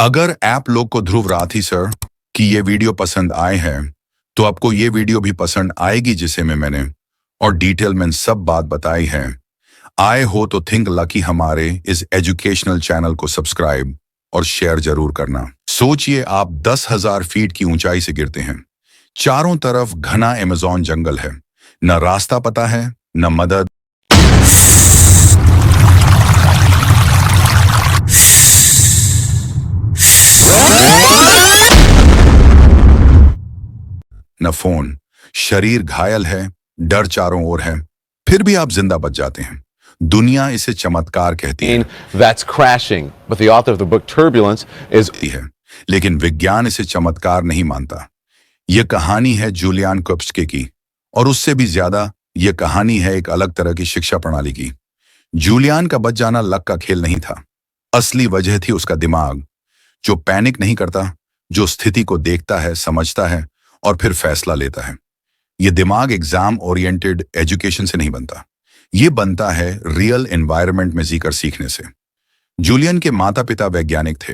अगर आप लोग को ध्रुव राठी सर की ये वीडियो पसंद आए हैं तो आपको ये वीडियो भी पसंद आएगी जिसे मैंने और डिटेल में सब बात बताई है। आए हो तो थिंक लकी हमारे इस एजुकेशनल चैनल को सब्सक्राइब और शेयर जरूर करना। सोचिए आप 10,000 फीट की ऊंचाई से गिरते हैं। चारों तरफ घना अमेज़न जंगल है, न रास्ता पता है न मदद। न फोन, शरीर घायल है, डर चारों ओर है, फिर भी आप जिंदा बच जाते हैं। दुनिया इसे चमत्कार कहती है। That's crashing, but the author of the book Turbulence is लेकिन विज्ञान इसे चमत्कार नहीं मानता। यह कहानी है जूलियन कुप्स्की की, और उससे भी ज्यादा यह कहानी है एक अलग तरह की शिक्षा प्रणाली की। जूलियन का बच जाना लक का खेल नहीं था। असली वजह थी उसका दिमाग, जो पैनिक नहीं करता, जो स्थिति को देखता है, समझता है और फिर फैसला लेता है। यह दिमाग एग्जाम ओरिएंटेड एजुकेशन से नहीं बनता, यह बनता है रियल एनवायरनमेंट में जीकर सीखने से। जूलियन के माता पिता वैज्ञानिक थे,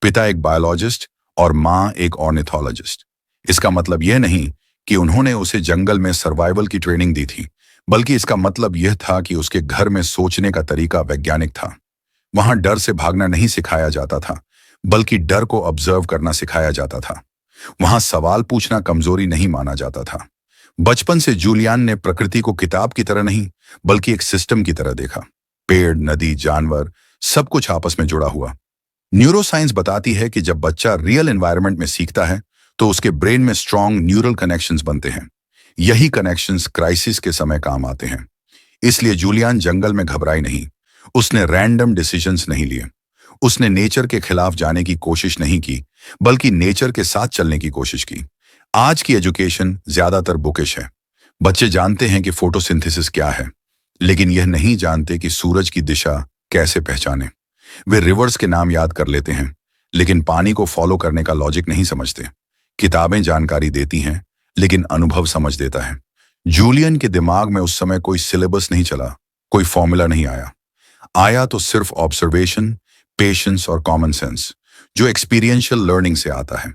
पिता एक बायोलॉजिस्ट और मां एक ऑर्निथोलॉजिस्ट। इसका मतलब यह नहीं कि उन्होंने उसे जंगल में सर्वाइवल की ट्रेनिंग दी थी, बल्कि इसका मतलब यह था कि उसके घर में सोचने का तरीका वैज्ञानिक था। वहां डर से भागना नहीं सिखाया जाता था, बल्कि डर को ऑब्जर्व करना सिखाया जाता था। वहां सवाल पूछना कमजोरी नहीं माना जाता था। बचपन से जूलियन ने प्रकृति को किताब की तरह नहीं, बल्कि एक सिस्टम की तरह देखा। पेड़, नदी, जानवर, सब कुछ आपस में जुड़ा हुआ। न्यूरोसाइंस बताती है कि जब बच्चा रियल एनवायरनमेंट में सीखता है तो उसके ब्रेन में स्ट्रॉन्ग न्यूरल कनेक्शंस बनते हैं। यही कनेक्शंस क्राइसिस के समय काम आते हैं। इसलिए जूलियन जंगल में घबराई नहीं। उसने रैंडम डिसीजंस नहीं लिए। उसने नेचर के खिलाफ जाने की कोशिश नहीं की, बल्कि नेचर के साथ चलने की कोशिश की। आज की एजुकेशन ज्यादातर बुकिश है। बच्चे जानते हैं कि फोटोसिंथेसिस क्या है, लेकिन यह नहीं जानते कि सूरज की दिशा कैसे पहचाने। वे रिवर्स के नाम याद कर लेते हैं, लेकिन पानी को फॉलो करने का लॉजिक नहीं समझते। किताबें जानकारी देती हैं, लेकिन अनुभव समझ देता है। जूलियन के दिमाग में उस समय कोई सिलेबस नहीं चला, कोई फॉर्मूला नहीं आया तो सिर्फ ऑब्जर्वेशन, पेशेंस और कॉमन सेंस, जो एक्सपीरियंशियल लर्निंग से आता है।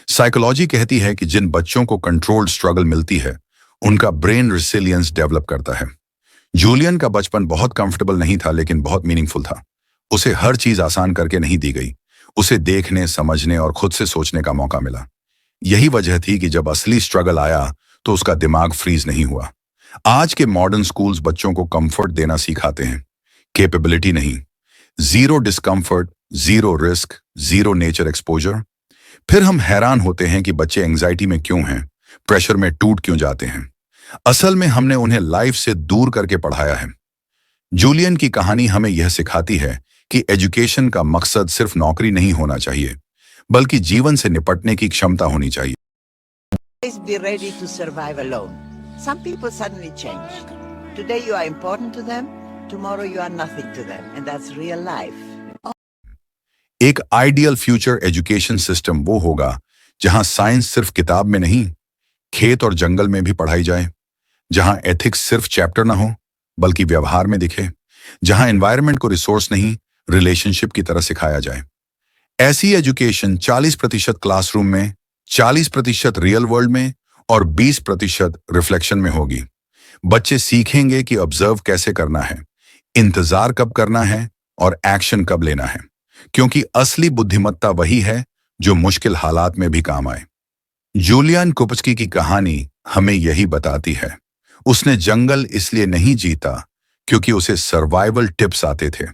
साइकोलॉजी कहती है कि जिन बच्चों को कंट्रोल्ड स्ट्रगल मिलती है, उनका ब्रेन रिसिलियंस डेवलप करता है। जूलियन का बचपन बहुत कंफर्टेबल नहीं था, लेकिन बहुत मीनिंगफुल था। उसे हर चीज आसान करके नहीं दी गई। उसे देखने, समझने और खुद से सोचने का मौका मिला। यही वजह थी कि जब असली स्ट्रगल आया तो उसका दिमाग फ्रीज नहीं हुआ। आज के मॉडर्न स्कूल्स बच्चों को कंफर्ट देना सिखाते हैं, कैपेबिलिटी नहीं। Zero discomfort, zero risk, zero nature exposure. फिर हम हैरान होते हैं कि बच्चे एंजाइटी में क्यों हैं, प्रेशर में टूट क्यों जाते हैं। असल में हमने उन्हें लाइफ से दूर करके पढ़ाया है। जूलियन की कहानी हमें यह सिखाती है कि एजुकेशन का मकसद सिर्फ नौकरी नहीं होना चाहिए, बल्कि जीवन से निपटने की क्षमता होनी चाहिए। Always be ready to survive alone. Some people suddenly change. Today you are important to them, tomorrow you are nothing to them, and that's real life. एक आइडियल फ्यूचर एजुकेशन सिस्टम वो होगा जहां साइंस सिर्फ किताब में नहीं, खेत और जंगल में भी पढ़ाई जाए। जहां एथिक्स सिर्फ चैप्टर ना हो, बल्कि व्यवहार में दिखे। जहां एनवायरनमेंट को रिसोर्स नहीं, रिलेशनशिप की तरह सिखाया जाए। ऐसी एजुकेशन 40% क्लासरूम में, 40% रियल वर्ल्ड में और 20% रिफ्लेक्शन में होगी। बच्चे सीखेंगे कि ऑब्जर्व कैसे करना है, इंतजार कब करना है और एक्शन कब लेना है, क्योंकि असली बुद्धिमत्ता वही है जो मुश्किल हालात में भी काम आए। जूलियन कुप्स्की की कहानी हमें यही बताती है। उसने जंगल इसलिए नहीं जीता क्योंकि उसे सर्वाइवल टिप्स आते थे,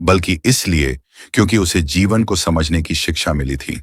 बल्कि इसलिए क्योंकि उसे जीवन को समझने की शिक्षा मिली थी।